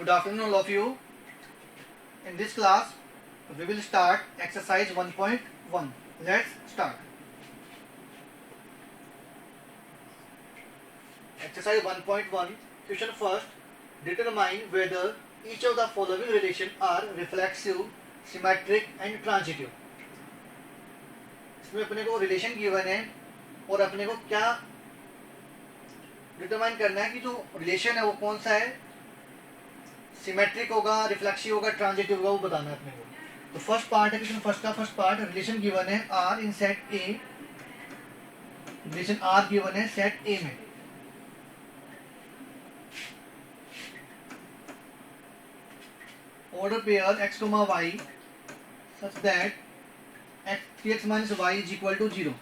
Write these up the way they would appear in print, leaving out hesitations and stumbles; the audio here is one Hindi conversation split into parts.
Good afternoon, all of you. In this class, we will start exercise 1.1. Let's start. Exercise 1.1. Question first. Determine whether each of the following relations are reflexive, symmetric and transitive. इसमें अपने को रिलेशन गिवन है और अपने को क्या डिटरमाइन करना है कि जो रिलेशन है वो कौन सा है, सिमेट्रिक होगा, रिफ्लेक्सिव होगा, ट्रांजिटिव होगा, वो बताना है अपने को. तो फर्स्ट पार्ट है, फर्स्ट का फर्स्ट पार्ट रिलेशन गिवन है R in set A. Relation R given है सेट ए में. Order pair x, y such that 3x minus y is equal to 0.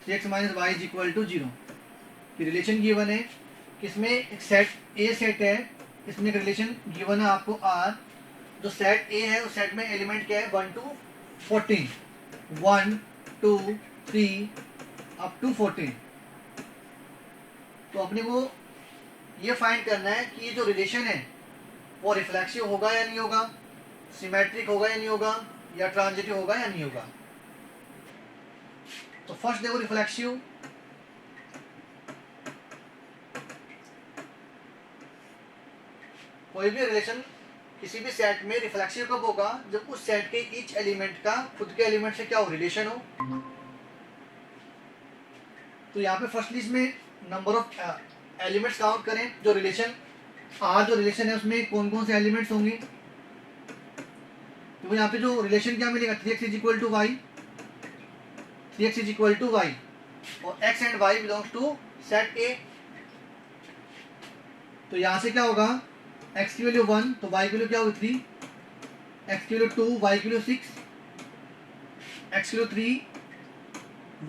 3x minus y is equal to 0. Relation given है किसमें, एक सेट ए सेट है, इसमें एक रिलेशन गिवन है आपको आर. जो सेट ए है उस सेट में एलिमेंट क्या है 1 to 14. 1 2 3 up to 14. तो अपने को ये फाइंड करना है कि ये जो रिलेशन है वो रिफ्लेक्सिव होगा या नहीं होगा, सिमेट्रिक होगा या नहीं होगा, या ट्रांजिटिव होगा या नहीं होगा. तो फर्स्ट देखो रिफ्लेक्सिव. कोई भी रिलेशन किसी भी सेट में रिफ्लेक्सिव कब होगा, जब उस सेट के ईच एलिमेंट का खुद के एलिमेंट से क्या हो, रिलेशन हो. तो यहाँ पे फर्स्टली इसमें नंबर ऑफ एलिमेंट्स काउंट करें. जो रिलेशन आर जो रिलेशन है उसमें कौन कौन से एलिमेंट्स होंगे. तो यहाँ पे जो रिलेशन क्या मिलेगा, 3x is equal to Y, 3x is equal to Y और x and y belongs to set A. तो यहाँ से क्या होगा, x की वैल्यू 1 तो y की वैल्यू क्या होगी 3, x की वैल्यू 2 y की वैल्यू 6, x की वैल्यू 3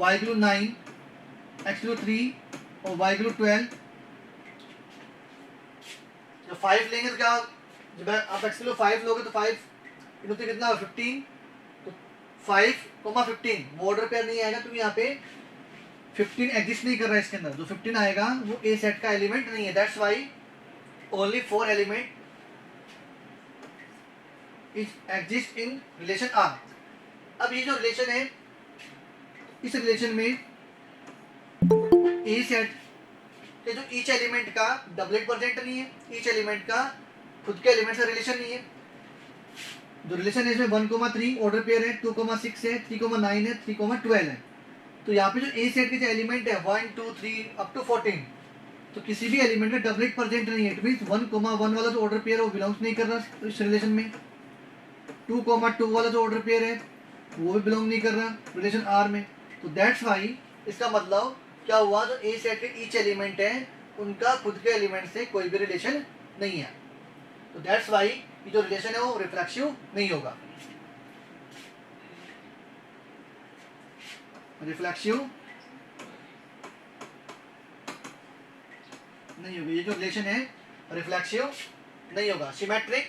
y की वैल्यू 9, x की वैल्यू 3 और y की वैल्यू 12. जब 5 लेंगे तो क्या, जब आप x की वैल्यू 5 लोगे तो 5 इनमें तो कितना 15. तो 5,15 ऑर्डर पेयर नहीं आएगा क्योंकि यहाँ पे 15 एग्जिस्ट नहीं कर रहा है इसके अंदर. जो 15 आएगा वो ए सेट का एलिमेंट नहीं है. That's why only 4 element is exist in relation R. अब ये जो रिलेशन है, इस रिलेशन में ए सेट के जो ईच एलिमेंट का डबलेट प्रेजेंट नहीं है, ईच एलिमेंट का खुद के एलिमेंट से रिलेशन नहीं है. जो रिलेशन है इसमें 1,3 ऑर्डर पेयर है, 2,6 है, 3,9 है, 3,12 है. तो यहाँ पे जो ए सेट के जो एलिमेंट है 1 2 3 अप टू 14, तो किसी भी एलिमेंट का डबलेट प्रेजेंट नहीं है. इट मींस 1,1 वाला जो ऑर्डर पेयर है वो बिलोंग्स नहीं कर रहा इस रिलेशन में. 2,2 वाला जो ऑर्डर पेयर है वो भी बिलोंग नहीं कर रहा रिलेशन आर में. तो दैट्स वाई इसका मतलब क्या हुआ, जो ए सेट के ईच एलिमेंट है उनका खुद के एलिमेंट से कोई भी रिलेशन नहीं है. तो दैट्स वाई ये जो रिलेशन है वो रिफ्लेक्सिव नहीं होगा. रिफ्लेक्सिव नहीं होगा. ये जो रिलेशन है रिफ्लेक्सिव नहीं होगा. Symmetric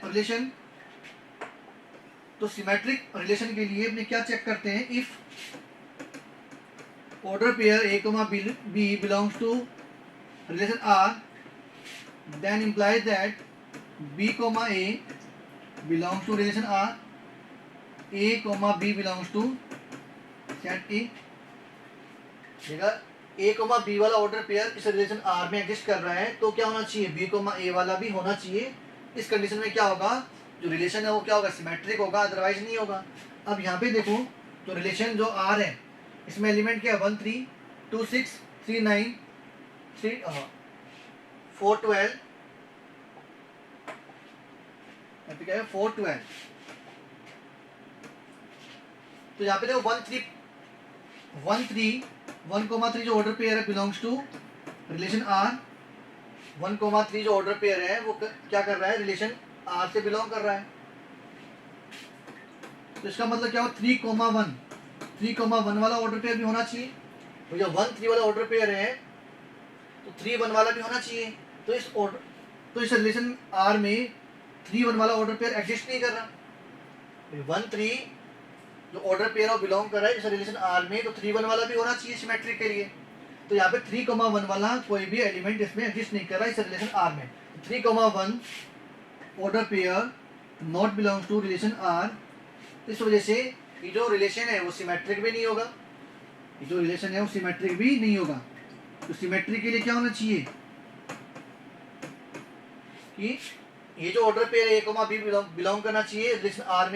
relation. तो सिमेट्रिक रिलेशन के लिए अपने क्या चेक करते हैं, if order pair A B belongs to relation R, then implies that B A belongs to relation R, A B belongs to set A. देखा ए बी वाला ऑर्डर पेयर इस रिलेशन आर में एग्जिस्ट कर रहा है, तो क्या होना चाहिए, बी ए वाला भी होना चाहिए. इस कंडीशन में क्या होगा, जो रिलेशन है वो क्या होगा, सिमेट्रिक होगा, अदरवाइज नहीं होगा. अब यहाँ पे देखो तो रिलेशन जो आर है इसमें एलिमेंट क्या है 1 3 2 6 3 9 4 12, क्या है 4 12. तो यहाँ पे देखो 1 3 जो ऑर्डर पेयर है बिलोंग्स टू रिलेशन आर. 1,3 जो ऑर्डर पेयर है वो क्या कर रहा है, रिलेशन आर से बिलोंग कर रहा है. तो इसका मतलब क्या हो, 3,1 वाला ऑर्डर पेयर भी होना चाहिए. तो जो 1 3 वाला ऑर्डर पेयर है तो 3 1 वाला भी होना चाहिए. तो इस रिलेशन आर में 3 1 वाला ऑर्डर पेयर एग्जिस्ट नहीं कर रहा. 1 3 जो ऑर्डर पेयर बिलोंग कर रहा है इस रिलेशन आर में, तो 3 1 वाला भी होना चाहिए सिमेट्रिक के लिए. तो यहाँ पे 3,1 वाला कोई भी एलिमेंट इसमें एग्जिस्ट नहीं कर रहा इस रिलेशन आर में। 3,1 order pair not belongs to relation R. इस वजह से ये जो रिलेशन है वो सिमेट्रिक भी नहीं होगा, ये जो रिलेशन है वो सिमेट्रिक भी नहीं होगा। तो सिमेट्री के लिए क्या होना चाहिए कि ये जो ऑर्डर पेयर ए कोमा बी बिलोंग करना चाहिए रिलेशन आर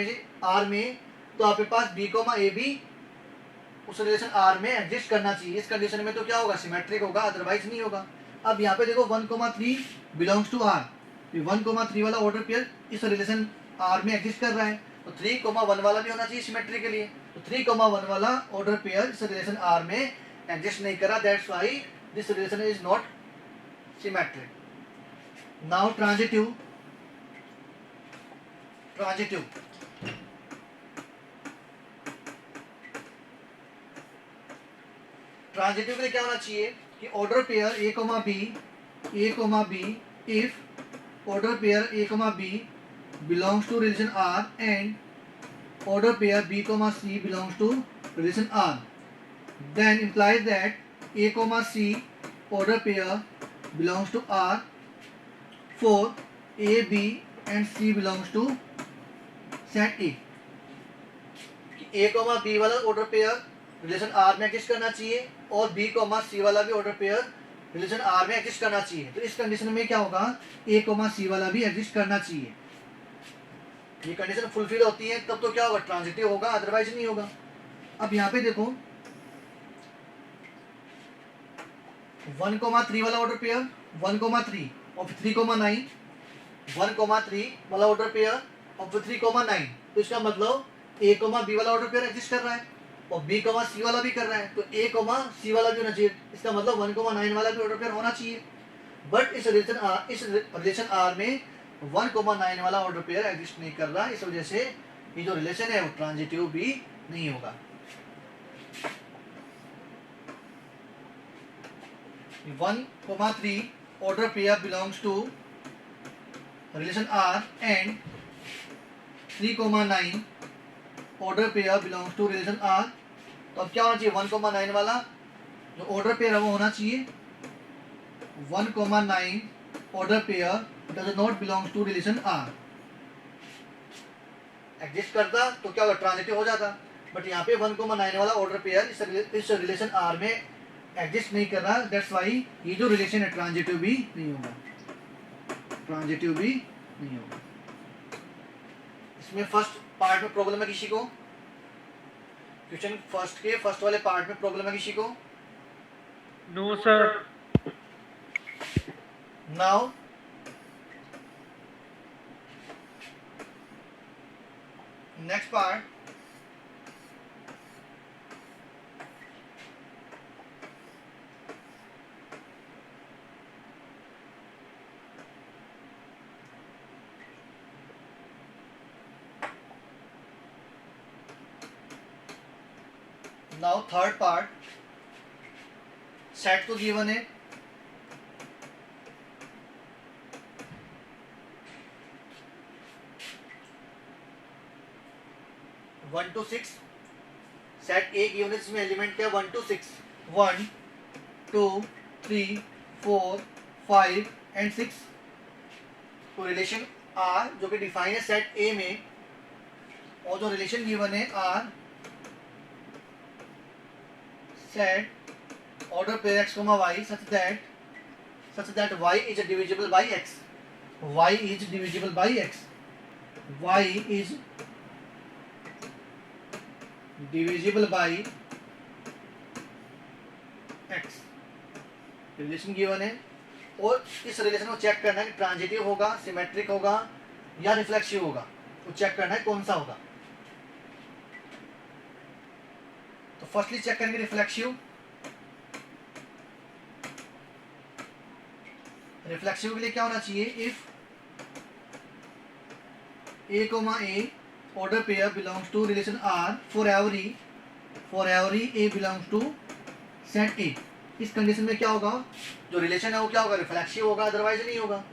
में, तो आपके पास बी कोमा ए भी उस रिलेशन आर में एग्जिस्ट करना चाहिए। इस कंडीशन में तो क्या होगा, सिमेट्रिक होगा, अदरवाइज नहीं होगा। अब यहाँ पे देखो 1,3 बिलोंग्स टू आर, 1,3 वाला ऑर्डर पेयर इस रिलेशन आर में एग्जिस्ट कर रहा है, तो 3,1 वाला भी होना चाहिए सिमेट्री के लिए। तो 3,1 वाला ऑर्डर पेयर इस रिलेशन आर में एग्जिस्ट नहीं कर रहा, that's why this relation is not symmetric. Now transitive transitive के लिए क्या होना चाहिए कि order pair A comma b if order pair A comma b belongs to relation R and order pair b comma c belongs to relation R, then implies that a comma c order pair belongs to R for a b and c belongs to set A। a comma b वाला ऑर्डर पेयर रिलेशन आर में एग्जिस्ट करना चाहिए और बी कोमा सी वाला भी ऑर्डर पेयर रिलेशन आर में एग्जिस्ट करना चाहिए। तो इस कंडीशन में क्या होगा, ए कोमा सी वाला भी एग्जिस्ट करना चाहिए। ये कंडीशन फुलफिल होती है तब तो क्या होगा, ट्रांजिटिव होगा, अदरवाइज नहीं होगा। अब यहाँ पे देखो 1,3 वाला ऑर्डर पेयर 1,3 और 3,9, 1,3 वाला ऑर्डर पेयर और 3,9, तो इसका मतलब ए कोमा बी वाला ऑर्डर पेयर एग्जिस्ट कर रहा है और बी कोमा सी वाला भी कर रहा है, तो ए कोमा सी वाला भी होना चाहिए। इसका मतलब 1,9 वाला भी ऑर्डर पेयर होना चाहिए। बट इस रिलेशन आर में 1,9 वाला ऑर्डर पेयर एग्जिस्ट नहीं कर रहा, इस वजह से ये जो रिलेशन है वो ट्रांजिटिव भी नहीं होगा। 1,3 order pair belongs to relation R and 3,9 order pair belongs to relation R। तो अब क्या होना चाहिए, 1,9 वाला जो ऑर्डर पेयर है वो होना चाहिए 1,9 order pair does not belongs to relation R। Exist करता तो क्या होगा, ट्रांजिटिव हो जाता। बट यहाँ पे 1,9 वाला ऑर्डर पेयर इस रिलेशन R में एग्जिस्ट नहीं कर रहा, दैट्स व्हाई ये जो रिलेशन है ट्रांजिटिव भी नहीं होगा, ट्रांजिटिव भी नहीं होगा। इसमें फर्स्ट पार्ट में प्रॉब्लम है किसी को, क्वेश्चन फर्स्ट के फर्स्ट वाले पार्ट में प्रॉब्लम है किसी को? No sir. Now next part, now third part, set तो गिवन है, one two six set A given है, इसमें एलिमेंट क्या 1 to 6, 1 2 3 4 5 एंड 6। तो रिलेशन आर जो कि डिफाइन है सेट ए में, और जो रिलेशन गिवन है are set order pair x comma y such that y is divisible by x, y is divisible by x, y is divisible by x। Relation given है और इस रिलेशन को चेक करना है कि ट्रांजिटिव होगा, सिमेट्रिक होगा या रिफ्लेक्सिव होगा, तो चेक करना है कौन सा होगा। तो फर्स्टली चेक करेंगे रिफ्लेक्सिव। रिफ्लेक्सिव के लिए क्या होना चाहिए, if a comma a order pair belongs to relation R for every a belongs to set A। इस कंडीशन में क्या होगा, जो रिलेशन है वो क्या होगा, रिफ्लेक्सिव होगा, अदरवाइज नहीं होगा।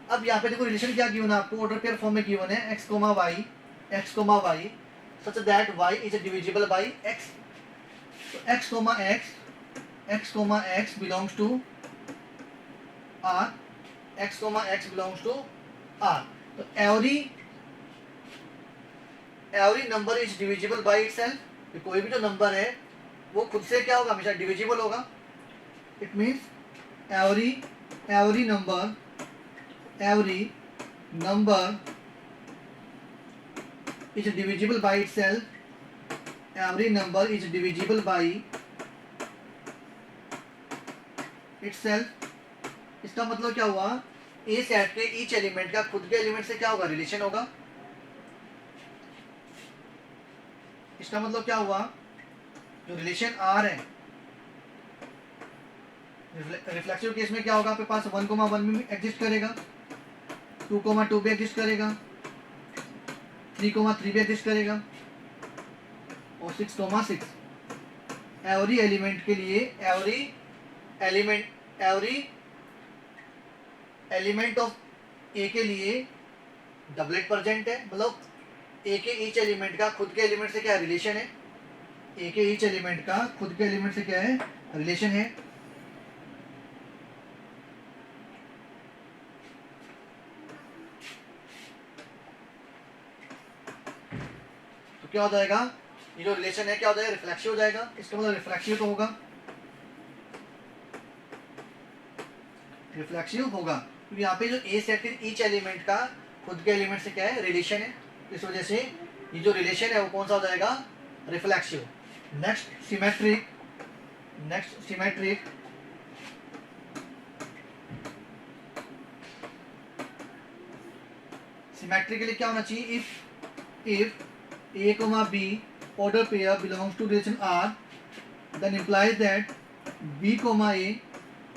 अब यहाँ पे देखो रिलेशन क्या गिवन है आपको, ऑर्डर पेयर फॉर्म में गिवन है x y such that y is divisible by x। तो x x comma x belongs to R, x comma x belongs to R. तो every number is divisible by itself. कोई भी जो नंबर है वो खुद से क्या होगा, हमेशा डिविजिबल होगा. It means every number is divisible by itself. Every number is divisible by itself. इसका मतलब क्या हुआ, ए सेट के ईच एलिमेंट का खुद के एलिमेंट से क्या होगा, रिलेशन होगा. इसका मतलब क्या हुआ, जो रिलेशन आर है, रिफ्लेक्सिव केस में क्या होगा, आपके पास 1,1 भी एग्जिस्ट करेगा, 2,2 भी एग्जिस्ट करेगा, 3,3 भी एग्जिस्ट करेगा, और 6,6. एवरी एलिमेंट के लिए एवरी एलिमेंट ऑफ ए के लिए डबलेट प्रेजेंट है. मतलब ए के ईच एलिमेंट का खुद के एलिमेंट से क्या रिलेशन है, ए के ईच एलिमेंट का खुद के एलिमेंट से क्या है, रिलेशन है. तो क्या हो जाएगा, ये जो रिलेशन है क्या हो जाएगा, रिफ्लेक्सिव हो जाएगा. इसका मतलब रिफ्लेक्सिव तो होगा, रिफ्लेक्सिव होगा क्योंकि यहाँ पे जो ए सेट के ईच एलिमेंट का खुद के एलिमेंट से क्या है, रिलेशन है. इस वजह से ये जो रिलेशन है वो कौन सा हो जाएगा, रिफ्लेक्सिव. Next symmetric. सिमेट्रिक के लिए क्या होना चाहिए, if a comma b order pair belongs to relation R, then implies that b comma a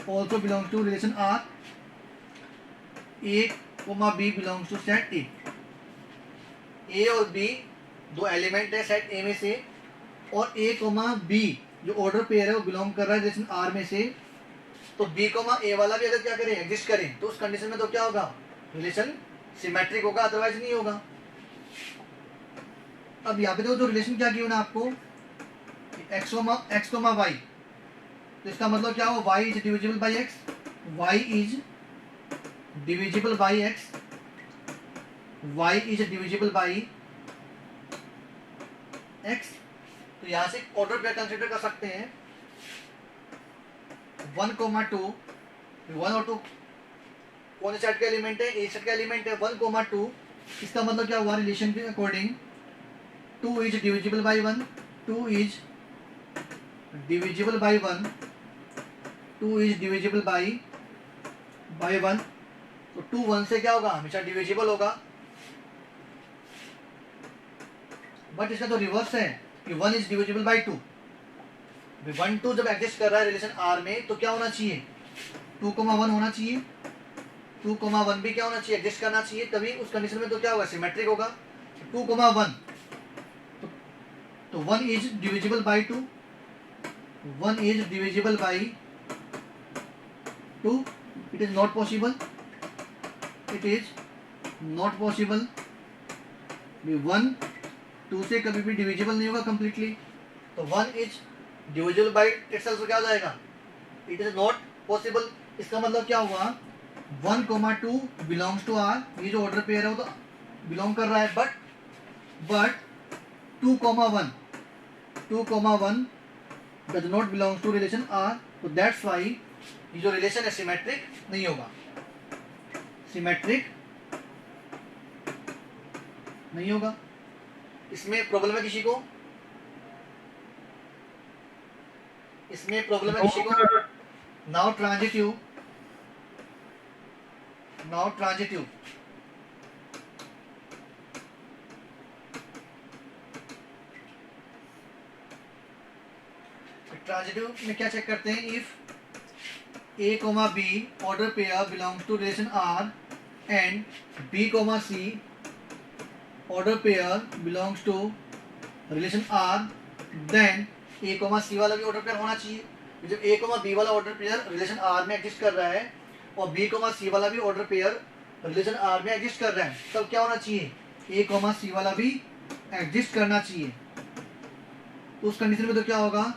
also belongs to relation R. a comma b belongs to set A. a और b दो एलिमेंट है सेट A में से, और a comma b जो ऑर्डर पेयर है वो बिलोंग कर रहा है रिलेशन R में से. तो b comma a वाला भी अगर क्या करें, एग्जिस्ट करें, तो उस कंडीशन में तो क्या होगा, रिलेशन सिमेट्रिक होगा, अदरवाइज नहीं होगा. अब यहाँ पे देखो जो रिलेशन क्या किया ना आपको, x y. तो इसका मतलब क्या हो, y is divisible by x, y is divisible by x, y is divisible by x. तो यहाँ से ऑर्डर पेयर कंसीडर कर सकते हैं. 1,2, 1 और 2 कौन से सेट का एलिमेंट है, ए सेट का एलिमेंट है. 1,2 इसका मतलब क्या हुआ, रिलेशन के according 2 is divisible by 1, 2 is divisible by 1, 2 is divisible by 1. तो 2 1 से क्या होगा, हमेशा डिविजिबल होगा. बट इसका तो रिवर्स है कि 1 is divisible by 2. 1 2 जब एग्जिस्ट कर रहा है रिलेशन R में, तो क्या होना चाहिए, 2,1 होना चाहिए, 2,1 भी क्या होना चाहिए, एग्जिस्ट करना चाहिए. तभी उस कंडीशन में तो क्या होगा, सिमेट्रिक होगा. 2,1 तो 1 is divisible by 2, 1 is divisible by 2. It is not possible. 1 2 से कभी भी डिविजिबल नहीं होगा कंप्लीटली. तो 1 is divisible by itself क्या हो जाएगा, it is not possible. इसका मतलब क्या हुआ, 1,2 belongs to R. ये जो ऑर्डर पेयर है वो तो बिलोंग कर रहा है, but 2,1 does not belongs to relation R. तो that's why ये जो रिलेशन है सिमेट्रिक नहीं होगा, इसमें प्रॉब्लम है किसी को, नाउ ट्रांजिटिव. ट्रांजिटिव में क्या चेक करते हैं, if a, b order pair belongs to relation R and b, c order pair belongs to relation R, then a, c वाला भी ऑर्डर पेयर होना चाहिए. जब a, b वाला ऑर्डर पेयर रिलेशन R में एग्जिस्ट कर रहा है और b, c वाला भी ऑर्डर पेयर रिलेशन R में एग्जिस्ट कर रहा है, तब क्या होना चाहिए, a, c वाला भी एग्जिस्ट करना चाहिए. तो उस कंडीशन में तो क्या होगा,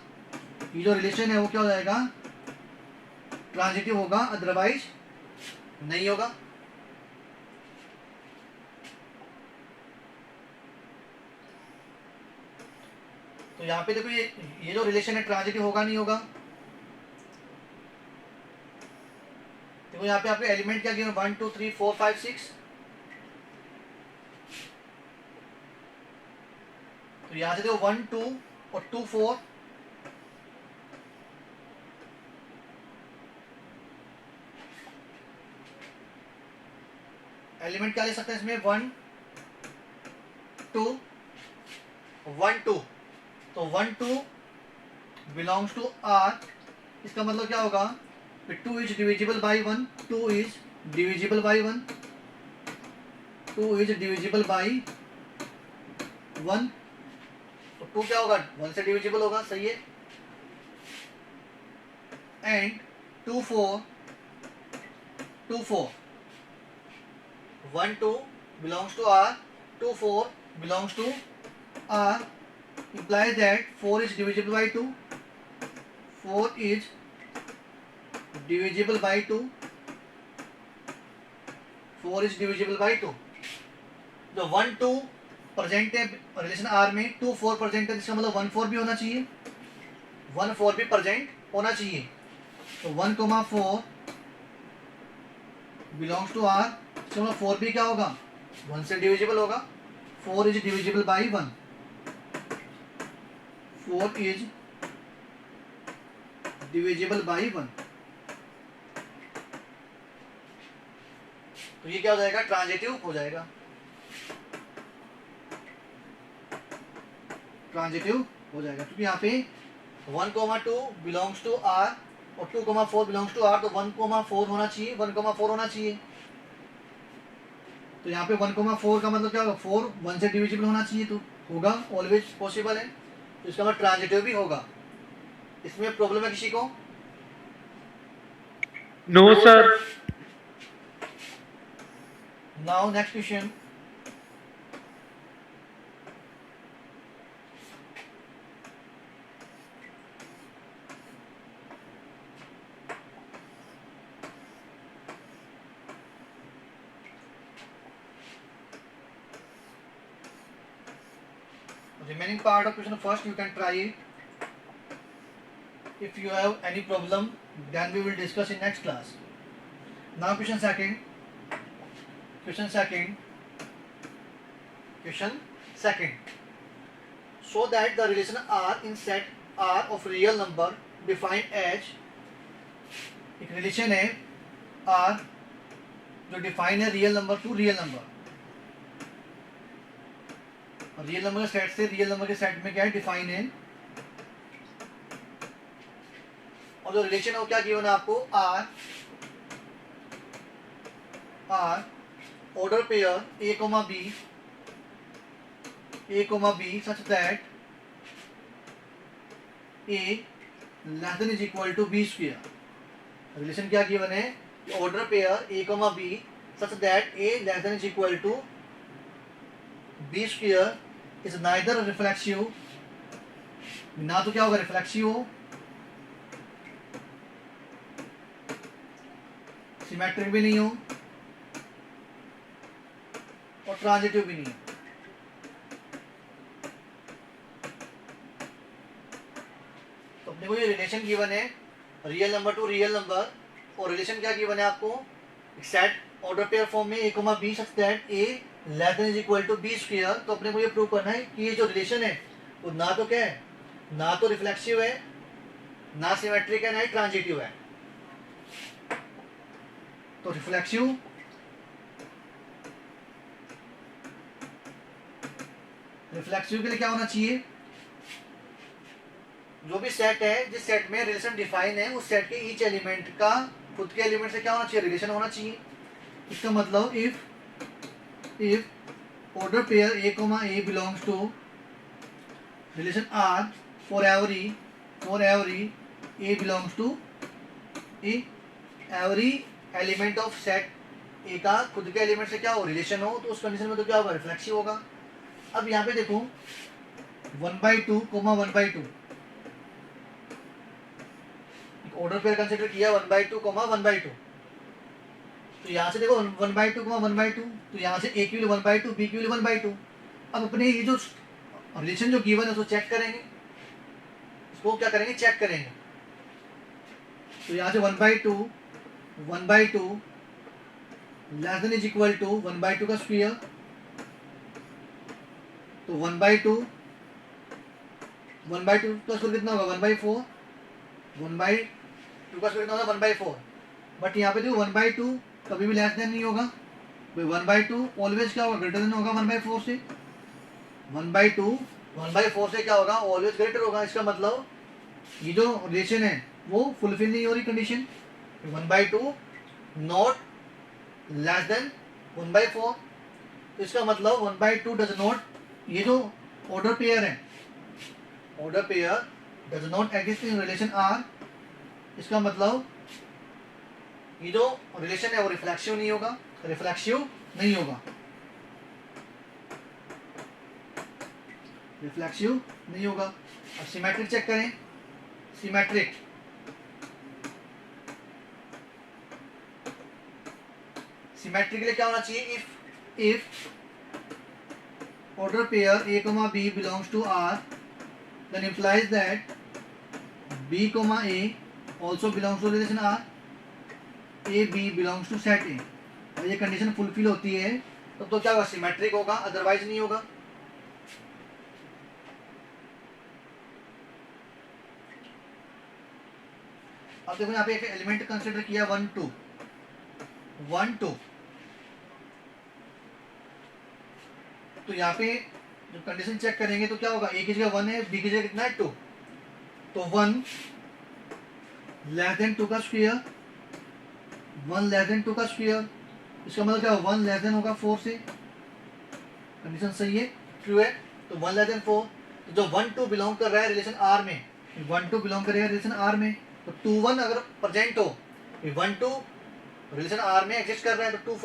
ये जो रिलेशन है वो क्या हो जाएगा, ट्रांजिटिव होगा, अदरवाइज नहीं होगा। तो यहाँ पे देखो ये जो रिलेशन है ट्रांजिटिव होगा नहीं होगा। देखो यहाँ पे आपके एलिमेंट क्या गिवन 1 2 3 4 5 6। तो यहाँ से देखो 1 2 और 2 4। एलिमेंट क्या ले सकते हैं इसमें 1 2 1 2। तो 1 2 बिलोंग्स टू आर। इसका मतलब क्या होगा, 2 is divisible by 1, 2 is divisible by 1, 2 is divisible by 1। तो 2 क्या होगा, 1 से डिविजिबल होगा, सही है। And 2 4 2 4 1 2 belongs to R, 2 4 belongs to R, implies that 4 is divisible by 2, 4 is divisible by 2, 4 is divisible by 2। जो 1 2 प्रेजेंट है रिलेशन R में, 2 4 प्रेजेंट है, इसका मतलब 1 4 भी होना चाहिए, 1 4 भी प्रेजेंट होना चाहिए। तो 1 4 बिलोंग्स टू R, इसका मतलब 4 भी क्या होगा, 1 से डिविजिबल होगा, 4 is divisible by 1, 4 is divisible by 1। तो ये क्या हो जाएगा, ट्रांजिटिव हो जाएगा, ट्रांजिटिव हो जाएगा, क्योंकि यहाँ पे 1 2 बिलोंग्स टू R और 2 4 बिलोंग्स टू R, तो 1 4 होना चाहिए, 1 4 होना चाहिए। तो यहाँ पे 1 4 का मतलब क्या होगा, 4 1 से डिविजिबल होना चाहिए, तो होगा, ऑलवेज पॉसिबल है, तो इसका मतलब ट्रांजिटिव भी होगा। इसमें प्रॉब्लम है किसी को? No sir. Now next question. Remaining part of question first you can try it. If you have any problem, then we will discuss in next class. Now question second. Question second. So that the relation R in set R of real number defined as, एक relation है R जो define है real number to real number, और रियल नंबर के सेट से रियल नंबर के सेट में क्या है, डिफाइन है। और जो रिलेशन है वो क्या गिवन है आपको, R order pair A comma B such that A less than is equal to B square. Relation क्या गिवन है, order pair A comma B such that A less than is equal to B square is neither reflexive, ना तो क्या होगा रिफ्लेक्सिव हो, सिमेट्रिक भी नहीं हो, और ट्रांजिटिव भी नहीं हो। तो अपने को ये रिलेशन गिवन है real number to real number, और रिलेशन क्या गिवन है आपको, सेट ऑर्डर पेयर फॉर्म में A comma B such that A less than is equal to B square. तो अपने को ये प्रूव करना है कि ये जो रिलेशन है वो ना तो क्या है, ना तो रिफ्लेक्सिव है, ना सिमेट्रिक है, ना ही ट्रांजिटिव है। तो रिफ्लेक्सिव के लिए क्या होना चाहिए, जो भी सेट है, जिस सेट में रिलेशन डिफाइन है, उस सेट के ईच एलिमेंट का खुद के एलिमेंट से क्या होना चाहिए, रिलेशन होना चाहिए। इसका मतलब if order pair a comma a belongs to relation R for every a belongs to a, every element of set a का खुद के एलिमेंट से क्या हो, रिलेशन हो, तो उस कंडीशन में तो क्या होगा, रिफ्लेक्सिव होगा। अब यहाँ पे देखो 1/2 1/2 ऑर्डर पेयर कंसिडर किया 1/2 1/2, तो यहाँ से देखो 1/2 1/2, तो यहाँ से ए की वैल्यू 1/2, बी की वैल्यू 1/2। अब अपने ये जो रिलेशन जो गिवन है उसको चेक करेंगे, इसको क्या करेंगे, चेक करेंगे। तो यहाँ से 1/2 less than is equal to 1/2 का स्क्वायर, तो 1/2 का स्क्वायर कितना होगा 1/4, 1/2 का स्क्वायर कितना होगा 1/4। बट यहाँ पे देखो 1/2 कभी भी लेस देन नहीं होगा, 1/2 ऑलवेज क्या होगा, ग्रेटर देन होगा 1/4 से। 1/4 से क्या होगा, ऑलवेज ग्रेटर होगा। इसका मतलब ये जो रिलेशन है वो फुलफिल नहीं हो रही कंडीशन, 1/2 नॉट लेस देन 1/4। तो इसका मतलब 1/2 डज नॉट, ये जो ऑर्डर पेयर है, order pair does not exist in relation R. इसका मतलब ये जो रिलेशन है वो रिफ्लेक्सिव नहीं होगा, रिफ्लेक्सिव नहीं होगा, रिफ्लेक्सिव नहीं होगा। अब सिमेट्रिक चेक करें, सिमेट्रिक सिमेट्रिक के लिए क्या होना चाहिए, if order pair a comma b belongs to R, then implies that b comma a also belongs to relation R, a b belongs to set A। और ये कंडीशन फुलफिल होती है तो क्या होगा, सिमेट्रिक होगा, अदरवाइज नहीं होगा। अब देखो यहाँ पे एक एलिमेंट कंसिडर किया 1 2 तो यहाँ पे जो कंडीशन चेक करेंगे तो क्या होगा, ए की जगह 1 है, बी की जगह कितना है 2, तो 1 लेस देन 2 का स्क्वायर, 1 लेस देन 2 का स्क्वायर, इसका मतलब क्या होगा 1 लेस देन होगा 4 से। कंडीशन सही है, ट्रू है, तो 1 लेस देन 4। तो जो 1 2 बिलोंग कर रहा है रिलेशन आर में, 1 2 बिलोंग करेगा रिलेशन आर में, तो 2 1 अगर प्रेजेंट हो, 1 2 रिलेशन आर में एग्जिस्ट कर रहा है, तो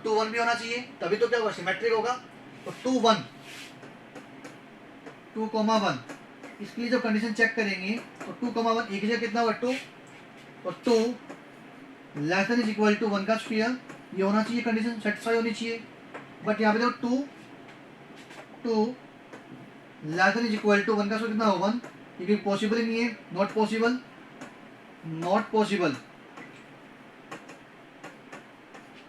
2 1 भी होना चाहिए, तभी तो क्या होगा, सिमेट्रिक होगा। तो 2 1 इसके लिए जब कंडीशन चेक करेंगे तो 2 1 एक जगह कितना होगा 2, और 2 less than is equal to 1 का स्क्वायर, ये होना चाहिए, कंडीशन सेटिस्फाई होनी चाहिए। बट यहाँ पे देखो 2 less than is equal to 1 का स्क्वायर कितना होगा 1, ये पॉसिबल ही नहीं है, नॉट पॉसिबल।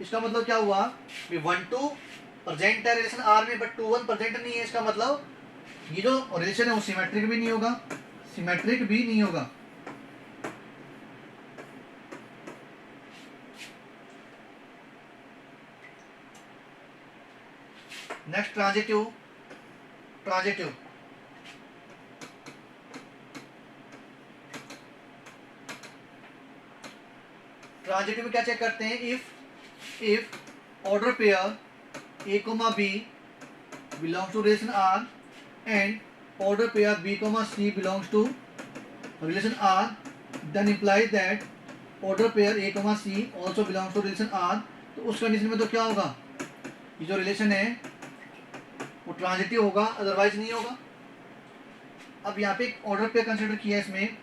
इसका मतलब क्या हुआ, 1 2 प्रेजेंट है रिलेशन आर में, बट 2 1 प्रेजेंट नहीं है। इसका मतलब ये जो रिलेशन है वो सिमेट्रिक भी नहीं होगा, नेक्स्ट ट्रांजिटिव में क्या चेक करते हैं, if order pair a comma b belongs to relation R and order pair b comma c belongs to relation R, then implies that order pair a comma c also belongs to relation R। तो उस कंडीशन में तो क्या होगा, ये जो रिलेशन है वो ट्रांजिटिव होगा, अदरवाइज नहीं होगा। अब यहाँ पे एक ऑर्डर पेयर कंसिडर किया, इसमें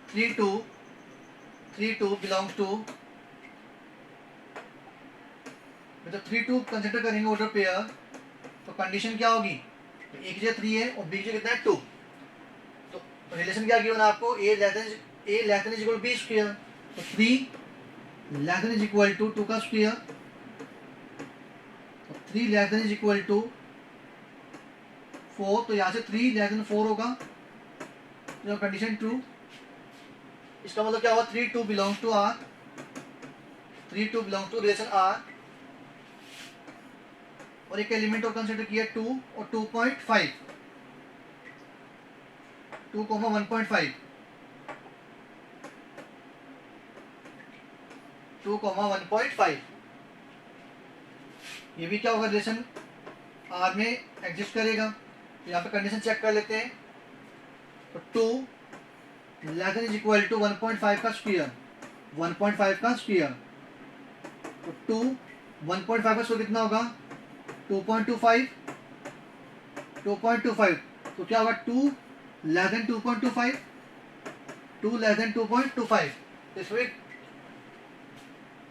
3 2 belongs to, मतलब 3 2 कंसिडर करेंगे ऑर्डर पेयर, तो कंडीशन क्या होगी, तो एक जगह 3 है और बी जगह कितना है 2, तो रिलेशन क्या गिवन आपको, a less than is equal b square, तो 3 less than is equal to 2 का स्क्वायर, तो 3 less than is equal to 4, तो यहाँ से 3 लेस देन 4 होगा, तो कंडीशन ट्रू। इसका मतलब क्या हुआ, 3 2 belongs to R, 3 2 belongs to relation R. और एक एलिमेंट और कंसिडर किया 2 और 2.5, 2 1.5, 2 1.5, ये भी क्या होगा, रिलेशन आर में एग्जिस्ट करेगा। तो यहाँ पे कंडीशन चेक कर लेते हैं, तो 2 less than is equal to 1.5 का स्क्वायर, 1.5 का स्क्वायर, तो 2 1.5 का स्क्वायर कितना होगा 2.25, तो क्या होगा 2 लेस देन 2.25, 2 लेस देन 2.25, इसमें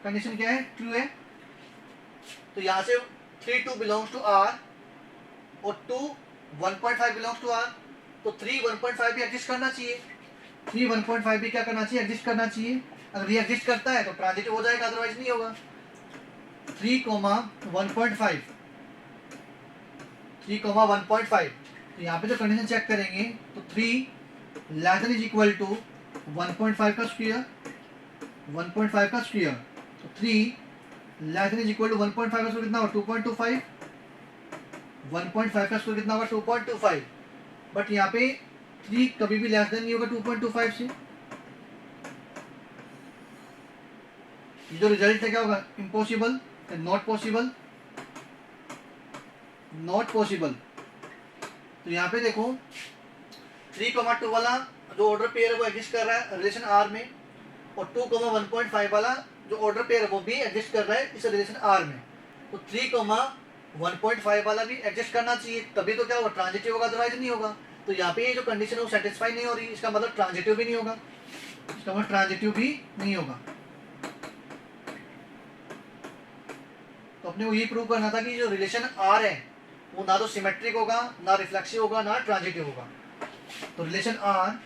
कंडीशन क्या है, ट्रू है। तो यहाँ से 3 2 बिलोंग्स टू आर और 2 1.5 बिलोंग्स टू आर, तो 3 1.5 भी एग्जिस्ट करना चाहिए, 3 1.5 भी क्या करना चाहिए, एग्जिस्ट करना चाहिए। अगर ये एग्जिस्ट करता है तो ट्रांजिटिव हो जाएगा, अदरवाइज नहीं होगा। 3 1.5, 3 1.5, तो यहाँ पे जो कंडीशन चेक करेंगे तो 3 less than is equal to 1.5 का स्क्वायर, 1.5 का स्क्वायर, तो 3 less than is equal to 1.5 का स्क्वायर कितना होगा, 2.25, 1.5 का स्क्वायर कितना होगा, 2.25। बट यहाँ पे 3 कभी भी लेस देन नहीं होगा 2.25 से। ये जो रिजल्ट है क्या होगा, impossible, not possible, not possible. तो यहाँ पे देखो 3,2 वाला जो ऑर्डर पेयर है वो एग्जिस्ट कर रहा है रिलेशन आर में, और 2,1.5 वाला जो ऑर्डर पेयर है वो भी एग्जिस्ट कर रहा है इस रिलेशन आर में। तो 3,1.5 वाला भी एग्जिस्ट करना चाहिए, तभी तो क्या होगा, ट्रांजिटिव होगा, अदरवाइज नहीं होगा। तो यहाँ पे ये जो कंडीशन है वो सेटिस्फाई नहीं हो रही, इसका मतलब ट्रांजिटिव भी नहीं होगा, इसका मतलब ट्रांजिटिव भी नहीं होगा। तो अपने को ये प्रूव करना था कि जो रिलेशन आर है वो ना तो सिमेट्रिक होगा, ना रिफ्लेक्सिव होगा, ना ट्रांजिटिव होगा। तो relation R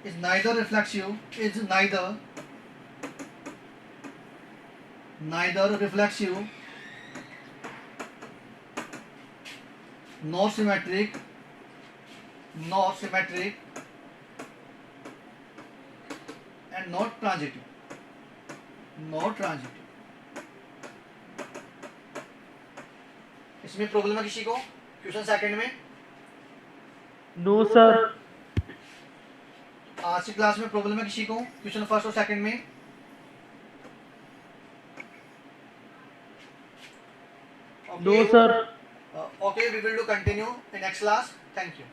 is neither reflexive, nor symmetric, and not transitive, इसमें प्रॉब्लम है किसी को क्वेश्चन सेकंड में? No sir. आज की क्लास में प्रॉब्लम है किसी को क्वेश्चन फर्स्ट और सेकंड में? No sir. Okay, we will do continue in next class. Thank you.